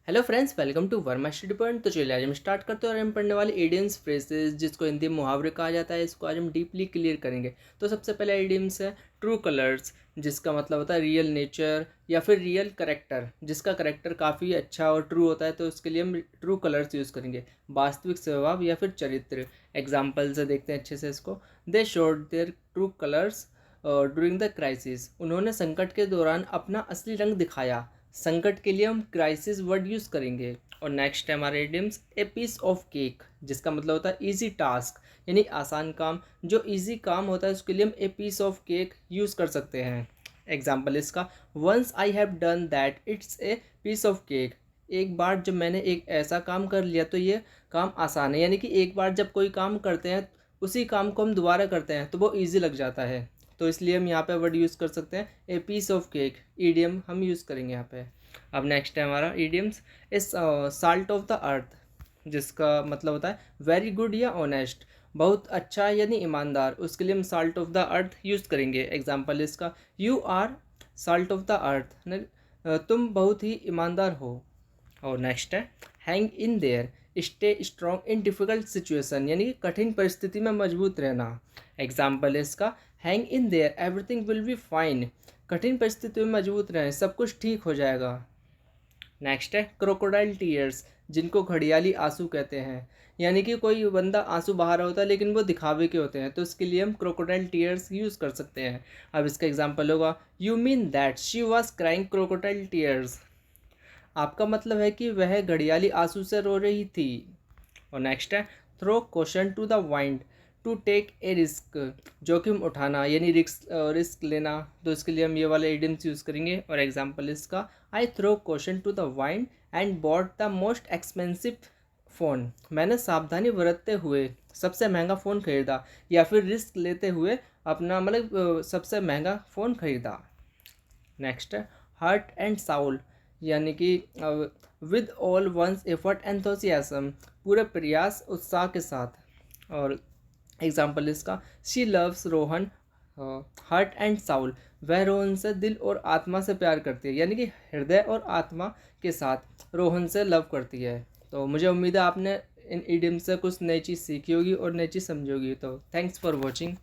Hello friends, welcome to Verma study point. तो चलिए आज हम स्टार्ट करते हैं और हम पढ़ने वाले इडियम्स फ्रेजेस जिसको हिंदी में मुहावरे कहा जाता है। इसको आज हम डीपली क्लियर करेंगे। तो सबसे पहला इडियम्स है ट्रू कलर्स, जिसका मतलब होता है रियल नेचर या फिर रियल करेक्टर, जिसका करेक्टर काफ़ी अच्छा और ट्रू होता है, तो उसके लिए हम ट्रू कलर्स यूज़ करेंगे। वास्तविक स्वभाव या फिर चरित्र, एग्जाम्पल से देखते हैं अच्छे से इसको। They showed their true colours during the crisis, उन्होंने संकट के दौरान अपना असली रंग दिखाया। संकट के लिए हम क्राइसिस वर्ड यूज़ करेंगे। और नेक्स्ट है हमारे idioms a piece of cake, जिसका मतलब होता है इजी टास्क, यानी आसान काम। जो इजी काम होता है उसके लिए हम a piece of cake use कर सकते हैं। एग्जाम्पल इसका, once I have done that it's a piece of cake, एक बार जब मैंने एक ऐसा काम कर लिया तो ये काम आसान है। यानी कि एक बार जब कोई काम करते हैं उसी काम को हम दोबारा करते हैं तो वो ईजी लग जाता है, तो इसलिए हम यहाँ पे वर्ड यूज़ कर सकते हैं a piece of cake. Idiom हम यूज़ करेंगे यहाँ पे। अब नेक्स्ट है हमारा ईडियम्स इस साल्ट ऑफ द अर्थ, जिसका मतलब होता है वेरी गुड या ऑनेस्ट, बहुत अच्छा यानी ईमानदार। उसके लिए हम salt of the earth use करेंगे। एग्जाम्पल इसका, you are salt of the earth, तुम बहुत ही ईमानदार हो। और नेक्स्ट है hang in there, stay strong in difficult situation, यानी कि कठिन परिस्थिति में मजबूत रहना। एग्जाम्पल है इसका, hang in there everything will be fine, कठिन परिस्थिति में मजबूत रहें, सब कुछ ठीक हो जाएगा। नेक्स्ट है क्रोकोडाइल टीयर्स, जिनको घड़ियाली आंसू कहते हैं। यानी कि कोई बंदा आंसू बहा रहा होता है लेकिन वो दिखावे के होते हैं, तो इसके लिए हम क्रोकोडाइल टीयर्स यूज़ कर सकते हैं। अब इसका एग्जाम्पल होगा, you mean that she was crying crocodile tears, आपका मतलब है कि वह घड़ियाली आंसू से रो रही थी। और नेक्स्ट है throw question to the wind, to take a risk, जोखिम उठाना यानी रिस्क लेना, तो इसके लिए हम ये वाले इडियम्स यूज़ करेंगे। और एग्जांपल इसका, I throw question to the wind and bought the most expensive phone, मैंने सावधानी बरतते हुए सबसे महंगा फ़ोन खरीदा, या फिर रिस्क लेते हुए अपना मतलब सबसे महंगा फ़ोन खरीदा। नेक्स्ट है हार्ट एंड साउल, यानी कि विद ऑल वंस एफर्ट एंथोसियासम, पूरे प्रयास उत्साह के साथ। और एग्जाम्पल इसका, she loves Rohan heart and Saul, वह रोहन से दिल और आत्मा से प्यार करती है, यानी कि हृदय और आत्मा के साथ रोहन से लव करती है। तो मुझे उम्मीद है आपने इन इडियम से कुछ नई चीज़ सीखी होगी और नई चीज़ समझी होगी। तो थैंक्स फॉर वॉचिंग।